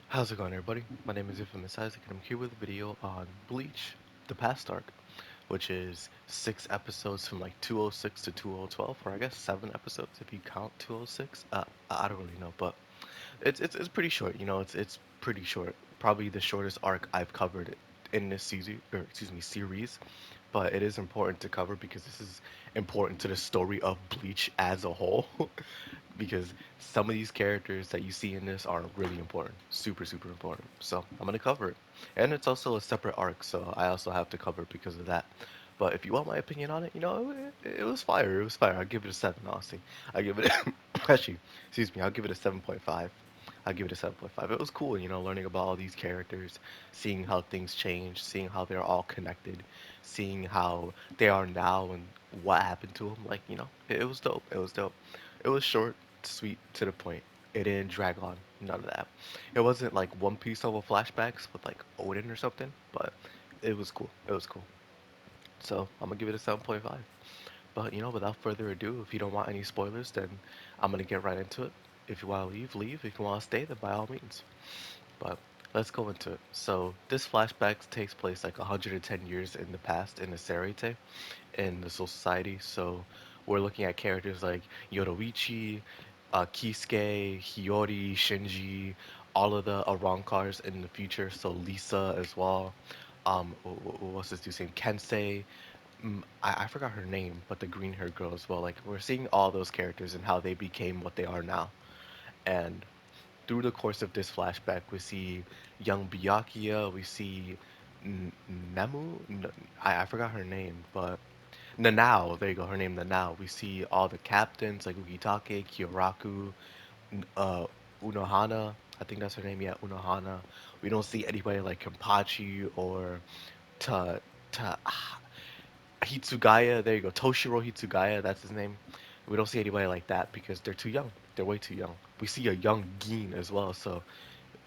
How's it going, everybody? My name is Infamous Isaac, and I'm here with a video on Bleach, the past arc, which is 6 episodes from like 206 to 2012, or I guess 7 episodes if you count 206. I don't really know, but it's pretty short. It's pretty short. Probably the shortest arc I've covered in this season, or excuse me, series. But it is important to cover because this is important to the story of Bleach as a whole. Because some of these characters that you see in this are really important, super super important. So I'm gonna cover it, and it's also a separate arc, so I also have to cover it because of that. But if you want my opinion on it, it was fire. It was fire. I'll give it a seven, honestly. I give it actually, excuse me. I'll give it a 7.5. I'll give it a 7.5. It was cool, learning about all these characters, seeing how things change, seeing how they're all connected, seeing how they are now and what happened to them. Like, it was dope. It was dope. It was short, sweet, to the point. It didn't drag on. None of that. It wasn't like One Piece level flashbacks with like Odin or something, but it was cool. It was cool. So I'm gonna give it a 7.5. But without further ado, if you don't want any spoilers, then I'm gonna get right into it. If you want to leave, leave. If you want to stay, then by all means. But let's go into it. So this flashback takes place like 110 years in the past in the Serete, in the Soul Society. So we're looking at characters like Yoruichi, Kisuke, Hiyori, Shinji, all of the Arankars in the future. So Lisa as well. What's this dude's name? Kensei. I forgot her name, but the green haired girl as well. Like we're seeing all those characters and how they became what they are now. And through the course of this flashback, we see young Byakuya, we see N- Nemu. I forgot her name, but Nanao. There you go, her name Nanao. We see all the captains like Ugitake, Kyoraku, uh, Unohana. I think that's her name. Yeah, Unohana. We don't see anybody like Kenpachi or Ta Ta. Hitsugaya, there you go. Toshiro Hitsugaya, that's his name. We don't see anybody like that because they're too young. They're way too young. We see a young Gin as well, so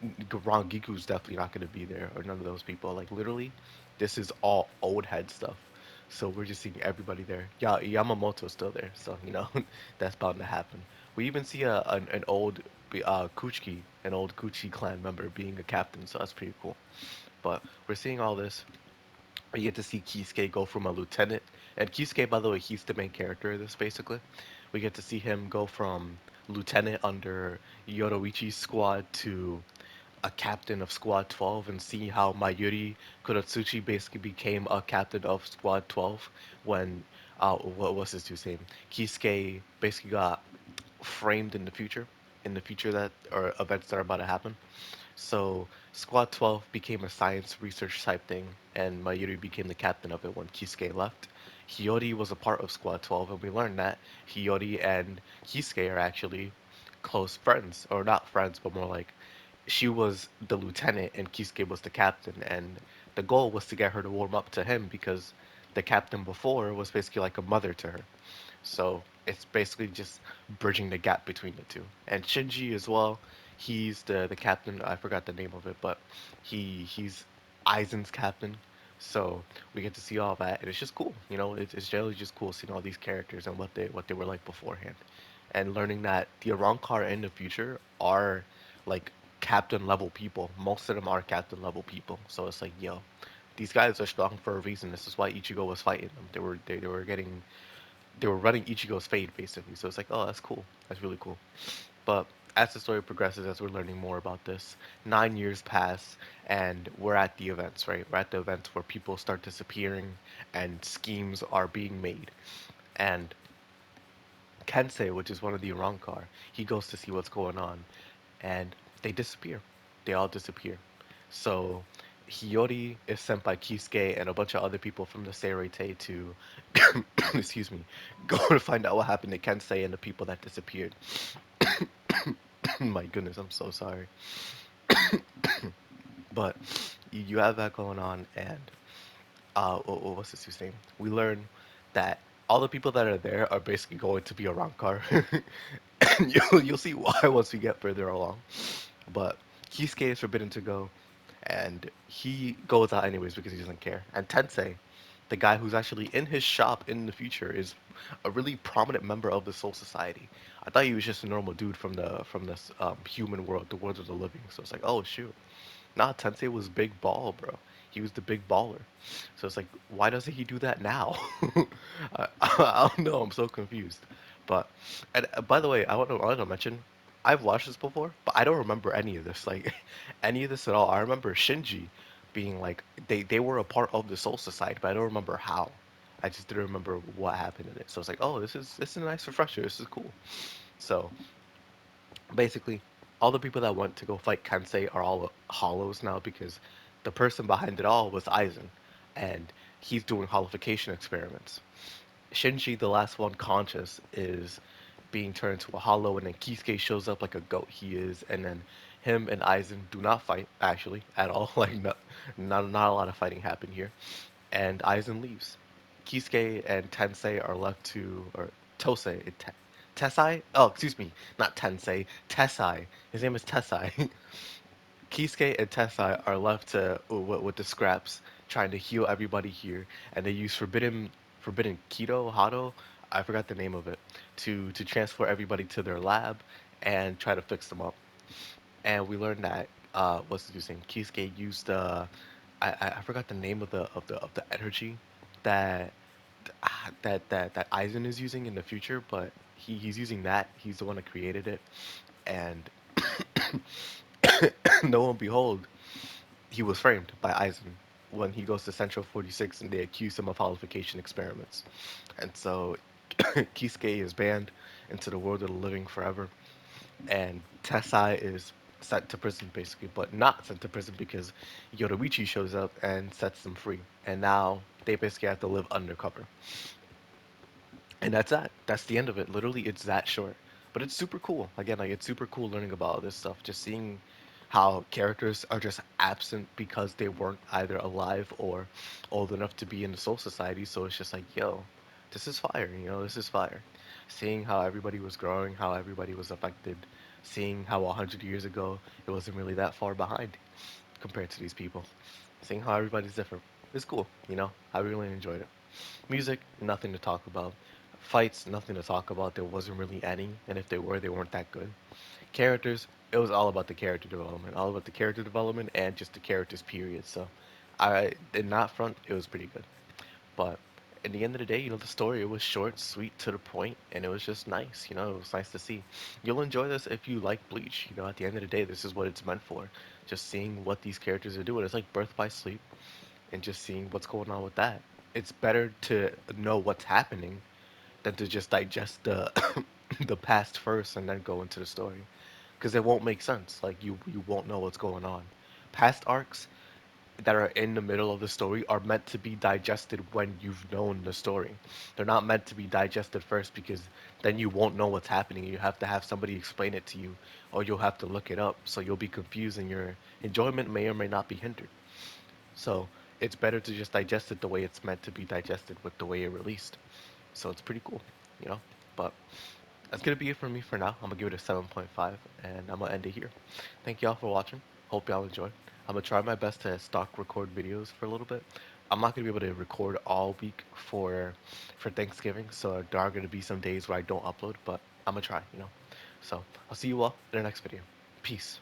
Giku's definitely not going to be there, or none of those people. Like literally, this is all old head stuff. So we're just seeing everybody there. Yeah, Yamamoto's still there, so that's bound to happen. We even see an old Kuchiki, an old Kuchi clan member being a captain, so that's pretty cool. But we're seeing all this. You get to see Kisuke go from a lieutenant, and Kisuke, by the way, he's the main character of this. Basically, we get to see him go from lieutenant under Yoroichi's squad to a captain of Squad 12, and see how Mayuri Kurotsuchi basically became a captain of Squad 12 when what was his dude's name? Kisuke basically got framed in the future that or events that are about to happen. So Squad 12 became a science research type thing, and Mayuri became the captain of it when Kisuke left. Hiyori was a part of Squad 12, and we learned that Hiyori and Kisuke are actually close friends, or not friends, but more like she was the lieutenant and Kisuke was the captain, and the goal was to get her to warm up to him because the captain before was basically like a mother to her. So it's basically just bridging the gap between the two. And Shinji as well, he's the captain. I forgot the name of it, but he's Aizen's captain. So we get to see all that, and it's just cool. It's generally just cool seeing all these characters and what they were like beforehand, and learning that the Arrancar in the future are like captain level people. Most of them are captain level people. So it's like, yo, these guys are strong for a reason. This is why Ichigo was fighting them. They were running Ichigo's fade basically. So it's like, oh, that's cool. That's really cool. But as the story progresses, as we're learning more about this, 9 years pass, and we're at the events, right? We're at the events where people start disappearing and schemes are being made. And Kensei, which is one of the Arankar, he goes to see what's going on, and they disappear. They all disappear. So Hiyori is sent by Kisuke and a bunch of other people from the Seirete to, excuse me, go to find out what happened to Kensei and the people that disappeared. My goodness, I'm so sorry. But you have that going on, and what's this dude's name? We learn that all the people that are there are basically going to be a Rankar. And you'll see why once we get further along. But Kisuke is forbidden to go, and he goes out anyways because he doesn't care. And Tensei, the guy who's actually in his shop in the future, is a really prominent member of the Soul Society. I thought he was just a normal dude from this human world, the world of the living. So it's like, oh shoot, nah, Tensei was big ball, bro. He was the big baller. So it's like, why doesn't he do that now? I don't know. I'm so confused. But, and by the way, I want to mention, I've watched this before, but I don't remember any of this. Like, any of this at all. I remember Shinji being like, they were a part of the Soul Society, but I don't remember how. I just didn't remember what happened in it. So it's like, oh, this is a nice refresher. This is cool. So basically, all the people that went to go fight Kensei are all hollows now because the person behind it all was Aizen, and he's doing holification experiments. Shinji, the last one conscious, is being turned into a hollow, and then Kisuke shows up like a goat he is, and then him and Aizen do not fight actually at all. Like not a lot of fighting happened here, and Aizen leaves. Kisuke and Tensei are left to, or Tosei, Tessai? Oh, excuse me, not Tensei, Tessai. His name is Tessai. Kisuke and Tessai are left to with the scraps, trying to heal everybody here, and they use forbidden keto hado. I forgot the name of it to transfer everybody to their lab and try to fix them up. And we learned that what's the dude's name? Kisuke used I forgot the name of the energy that that Aizen is using in the future, but he's using that. He's the one that created it, and lo and behold, he was framed by Aizen when he goes to Central 46 and they accuse him of holification experiments. And so Kisuke is banned into the world of the living forever, and Tessai is sent to prison basically, but not sent to prison because Yoruichi shows up and sets them free. And now they basically have to live undercover. And that's that. That's the end of it. Literally, it's that short. But it's super cool. Again, like it's super cool learning about all this stuff. Just seeing how characters are just absent because they weren't either alive or old enough to be in the Soul Society. So it's just like, yo, this is fire. This is fire. Seeing how everybody was growing, how everybody was affected, seeing how 100 years ago it wasn't really that far behind compared to these people. Seeing how everybody's different. It's cool. I really enjoyed it. Music, nothing to talk about. Fights, nothing to talk about. There wasn't really any, and if they were, they weren't that good. Characters, it was all about the character development, all about the character development and just the characters, period. So, in that front, it was pretty good. But in the end of the day, the story, it was short, sweet, to the point, and it was just nice. It was nice to see. You'll enjoy this if you like Bleach. At the end of the day, this is what it's meant for. Just seeing what these characters are doing. It's like Birth by Sleep and just seeing what's going on with that. It's better to know what's happening than to just digest the the past first and then go into the story, because it won't make sense. Like you won't know what's going on. Past arcs that are in the middle of the story are meant to be digested when you've known the story. They're not meant to be digested first because then you won't know what's happening. You have to have somebody explain it to you, or you'll have to look it up. So you'll be confused and your enjoyment may or may not be hindered. So it's better to just digest it the way it's meant to be digested with the way it released. So it's pretty cool, you know. But that's gonna be it for me for now. I'm gonna give it a 7.5, and I'm gonna end it here. Thank y'all for watching. Hope y'all enjoyed. I'm gonna try my best to stock record videos for a little bit. I'm not gonna be able to record all week for Thanksgiving, so there are gonna be some days where I don't upload, but I'm gonna try. So I'll see you all in the next video. Peace.